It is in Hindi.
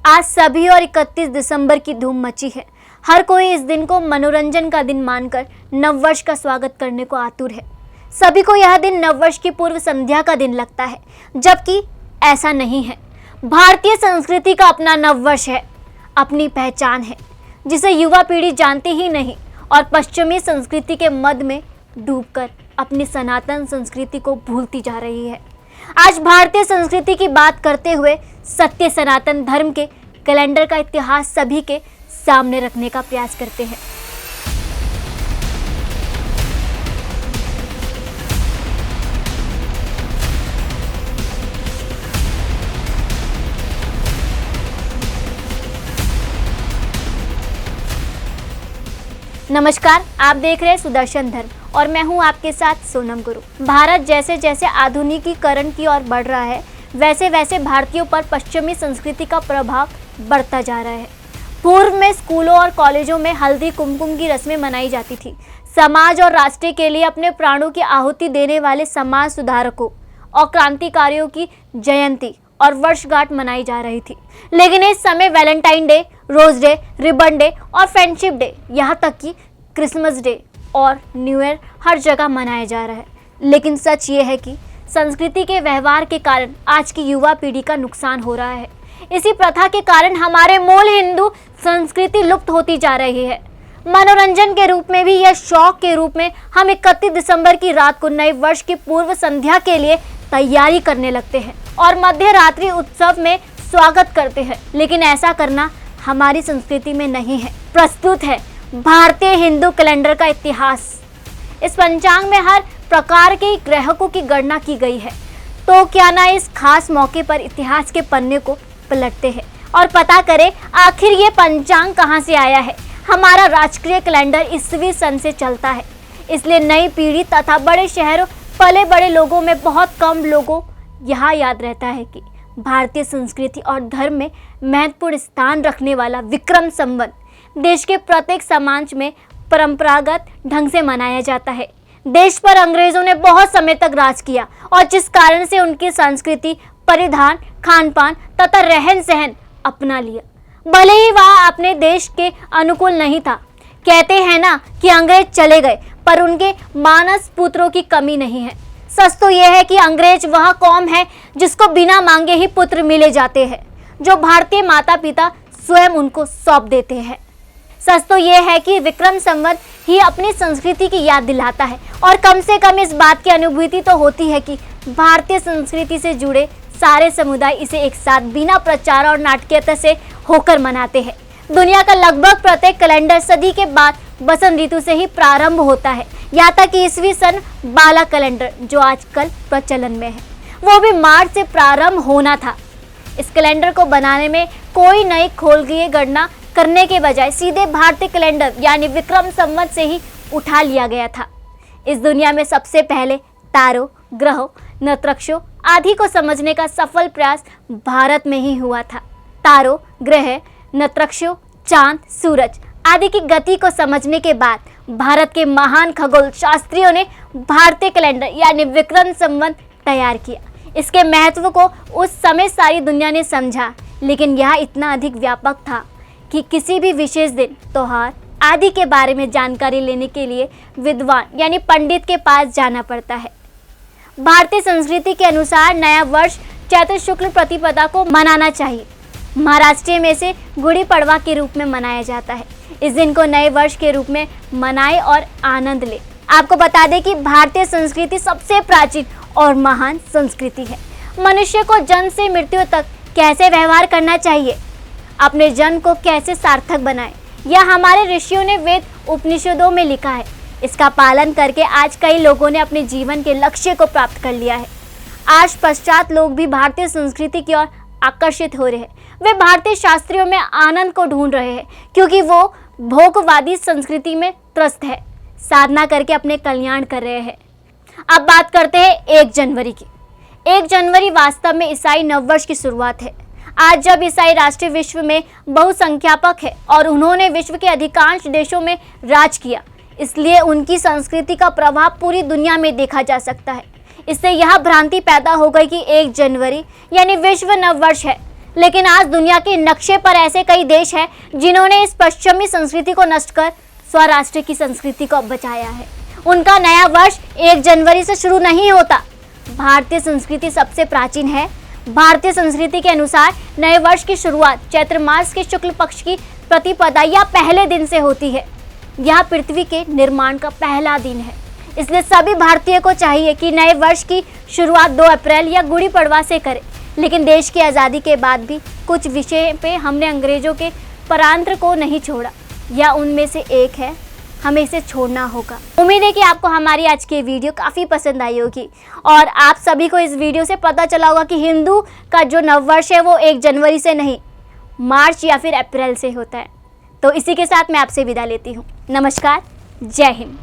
आज सभी और 31 दिसंबर की धूम मची है। हर कोई इस दिन को मनोरंजन का दिन मानकर नववर्ष का स्वागत करने को आतुर है। सभी को यह दिन नववर्ष की पूर्व संध्या का दिन लगता है, जबकि ऐसा नहीं है। भारतीय संस्कृति का अपना नववर्ष है, अपनी पहचान है, जिसे युवा पीढ़ी जानती ही नहीं और पश्चिमी संस्कृति के मद में डूबकर अपनी सनातन संस्कृति को भूलती जा रही है। आज भारतीय संस्कृति की बात करते हुए सत्य सनातन धर्म के कैलेंडर का इतिहास सभी के सामने रखने का प्रयास करते हैं। नमस्कार, आप देख रहे हैं सुदर्शन धर्म और मैं हूं आपके साथ सोनम गुरु। भारत जैसे जैसे आधुनिकीकरण की ओर बढ़ रहा है, वैसे वैसे भारतीयों पर पश्चिमी संस्कृति का प्रभाव बढ़ता जा रहा है। पूर्व में स्कूलों और कॉलेजों में हल्दी कुमकुम की रस्में मनाई जाती थी। समाज और राष्ट्र के लिए अपने प्राणों की आहुति देने वाले समाज सुधारकों और क्रांतिकारियों की जयंती और वर्षगांठ मनाई जा रही थी। लेकिन इस समय Valentine day, rose day, ribbon day और फ्रेंडशिप डे, यहाँ तक कि क्रिसमस डे और न्यू ईयर हर जगह मनाया जा रहा है। लेकिन सच ये है कि संस्कृति के व्यवहार के कारण आज की युवा पीढ़ी का नुकसान हो रहा है। इसी प्रथा के कारण हमारे मूल हिंदू संस्कृति लुप्त होती जा रही है। मनोरंजन के रूप में भी या शौक के रूप में हम 31 दिसंबर की रात को नए वर्ष की पूर्व संध्या के लिए तैयारी करने लगते हैं और मध्य रात्रि उत्सव में स्वागत करते हैं। लेकिन ऐसा करना हमारी संस्कृति में नहीं है। प्रस्तुत है भारतीय हिंदू कैलेंडर का इतिहास। इस पंचांग में हर प्रकार के ग्रहों की गणना की गई है। तो क्या ना इस खास मौके पर इतिहास के पन्ने को पलटते हैं और पता करें आखिर ये पंचांग कहाँ से आया है। हमारा राष्ट्रीय कैलेंडर ईस्वी सन से चलता है, इसलिए नई पीढ़ी तथा बड़े शहरों पले बड़े लोगों में बहुत कम लोगों यह याद रहता है कि भारतीय संस्कृति और धर्म में महत्वपूर्ण स्थान रखने वाला विक्रम संवत देश के प्रत्येक समाज में परंपरागत ढंग से मनाया जाता है। देश पर अंग्रेजों ने बहुत समय तक राज किया और जिस कारण से उनकी संस्कृति, परिधान, खान पान तथा रहन सहन अपना लिया, भले ही वह अपने देश के अनुकूल नहीं था। कहते हैं ना कि अंग्रेज चले गए पर उनके मानस पुत्रों की कमी नहीं है। सच तो यह है कि अंग्रेज वह कौम है जिसको बिना मांगे ही पुत्र मिले जाते हैं, जो भारतीय माता पिता स्वयं उनको सौंप देते हैं। सच तो यह है कि विक्रम संवत ही अपनी संस्कृति की याद दिलाता है और कम से कम इस बात की अनुभूति तो होती है कि भारतीय संस्कृति से जुड़े सारे समुदाय इसे एक साथ बिना प्रचार और नाटकीयता से होकर मनाते हैं। दुनिया का लगभग प्रत्येक कैलेंडर सदी के बाद बसंत ऋतु से ही प्रारंभ होता है, यहाँ तक कि ईस्वी सन बाला कैलेंडर जो आजकल प्रचलन में है वो भी मार्च से प्रारंभ होना था। इस कैलेंडर को बनाने में कोई नई खोलकीय गणना करने के बजाय सीधे भारतीय कैलेंडर यानी विक्रम संवत से ही उठा लिया गया था। इस दुनिया में सबसे पहले तारों, ग्रहों, नक्षत्रों आदि को समझने का सफल प्रयास भारत में ही हुआ था। तारों, ग्रह, नक्षत्रों, चांद, सूरज आदि की गति को समझने के बाद भारत के महान खगोल शास्त्रियों ने भारतीय कैलेंडर यानी विक्रम संवत तैयार किया। इसके महत्व को उस समय सारी दुनिया ने समझा, लेकिन यह इतना अधिक व्यापक था कि किसी भी विशेष दिन, त्योहार आदि के बारे में जानकारी लेने के लिए विद्वान यानी पंडित के पास जाना पड़ता है। भारतीय संस्कृति के अनुसार नया वर्ष चैत्र शुक्ल प्रतिपदा को मनाना चाहिए। महाराष्ट्र में से गुड़ी पड़वा के रूप में मनाया जाता है। इस दिन को नए वर्ष के रूप में मनाए और आनंद ले। आपको बता दें कि भारतीय संस्कृति सबसे प्राचीन और महान संस्कृति है। मनुष्य को जन्म से मृत्यु तक कैसे व्यवहार करना चाहिए, अपने जन्म को कैसे सार्थक बनाए, यह हमारे ऋषियों ने वेद उपनिषदों में लिखा है। इसका पालन करके आज कई लोगों ने अपने जीवन के लक्ष्य को प्राप्त कर लिया है। आज पश्चात लोग भी भारतीय संस्कृति की ओर आकर्षित हो रहे हैं। वे भारतीय शास्त्रियों में आनंद को ढूंढ रहे हैं क्योंकि वो भोगवादी संस्कृति में त्रस्त है, साधना करके अपने कल्याण कर रहे हैं। अब बात करते हैं 1 जनवरी की। 1 जनवरी वास्तव में ईसाई नववर्ष की शुरुआत है। आज जब ईसाई राष्ट्र विश्व में बहुसंख्यापक है और उन्होंने विश्व के अधिकांश देशों में राज किया, इसलिए उनकी संस्कृति का प्रभाव पूरी दुनिया में देखा जा सकता है। इससे यह भ्रांति पैदा हो गई कि 1 जनवरी यानी विश्व नववर्ष है, लेकिन आज दुनिया के नक्शे पर ऐसे कई देश हैं जिन्होंने इस पश्चिमी संस्कृति को नष्ट कर स्वराष्ट्र की संस्कृति को बचाया है। उनका नया वर्ष 1 जनवरी से शुरू नहीं होता। भारतीय संस्कृति सबसे प्राचीन है। भारतीय संस्कृति के अनुसार नए वर्ष की शुरुआत चैत्र मास के शुक्ल पक्ष की प्रतिपदा या पहले दिन से होती है। यह पृथ्वी के निर्माण का पहला दिन है। इसलिए सभी भारतीय को चाहिए कि नए वर्ष की शुरुआत 2 अप्रैल या गुड़ी पड़वा से करें। लेकिन देश की आज़ादी के बाद भी कुछ विषय पे हमने अंग्रेजों के परांतर को नहीं छोड़ा। यह उनमें से एक है, हमें इसे छोड़ना होगा। उम्मीद है कि आपको हमारी आज की वीडियो काफ़ी पसंद आई होगी और आप सभी को इस वीडियो से पता चला होगा कि हिंदू का जो नववर्ष है वो 1 जनवरी से नहीं, मार्च या फिर अप्रैल से होता है। तो इसी के साथ मैं आपसे विदा लेती हूँ। नमस्कार, जय हिंद।